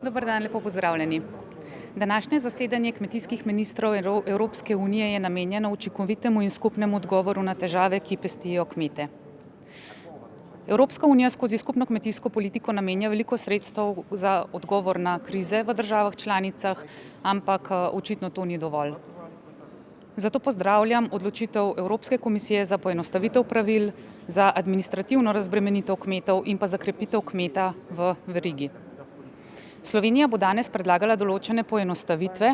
Dober dan, lepo pozdravljeni. Današnje zasedanje kmetijskih ministrov Evropske unije je namenjeno učinkovitemu in skupnemu odgovoru na težave, ki pestijo kmete. Evropska unija skozi skupno kmetijsko politiko namenja veliko sredstev za odgovor na krize v državah članicah, ampak očitno to ni dovolj. Zato pozdravljam odločitev Evropske komisije za poenostavitev pravil, za administrativno razbremenitev kmetov in pa za krepitev kmeta v verigi. Slovenija bo danes predlagala določene poenostavitve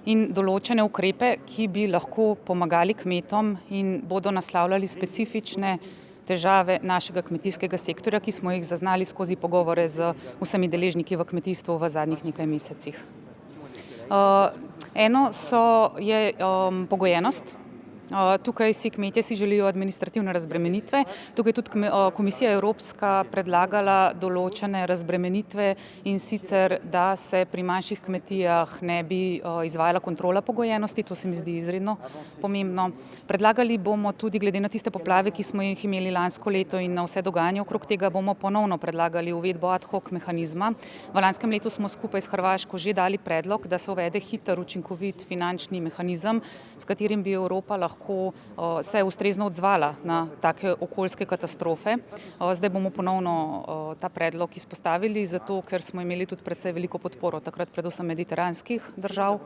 in določene ukrepe, ki bi lahko pomagali kmetom in bodo naslavljali specifične težave našega kmetijskega sektorja, ki smo jih zaznali skozi pogovore z vsemi deležniki v kmetijstvu v zadnjih nekaj mesecih. Eno je pogojenost. Tukaj kmetje si želijo administrativne razbremenitve. Tukaj je tudi Komisija Evropska predlagala določene razbremenitve, in sicer, da se pri manjših kmetijah ne bi izvajala kontrola pogojenosti. To se mi zdi izredno pomembno. Predlagali bomo tudi, glede na tiste poplave, ki smo jih imeli lansko leto in na vse dogajanje okrog tega, bomo ponovno predlagali uvedbo ad hoc mehanizma. V lanskem letu smo skupaj s Hrvaško že dali predlog, da se uvede hiter, učinkovit finančni mehanizem, s katerim bi Evropa lahko se ustrezno odzvala na take okoljske katastrofe. Zdaj bomo ponovno ta predlog izpostavili, zato ker smo imeli tudi precej veliko podporo takrat predvsem mediteranskih držav.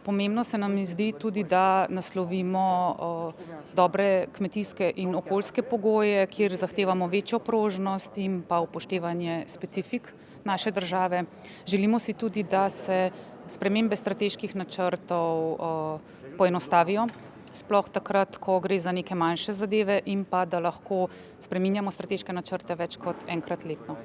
Pomembno se nam zdi tudi, da naslovimo dobre kmetijske in okoljske pogoje, kjer zahtevamo večjo prožnost in pa upoštevanje specifik naše države. Želimo si tudi, da se spremembe strateških načrtov poenostavijo, sploh takrat, ko gre za neke manjše zadeve, in pa da lahko spreminjamo strateške načrte več kot enkrat letno.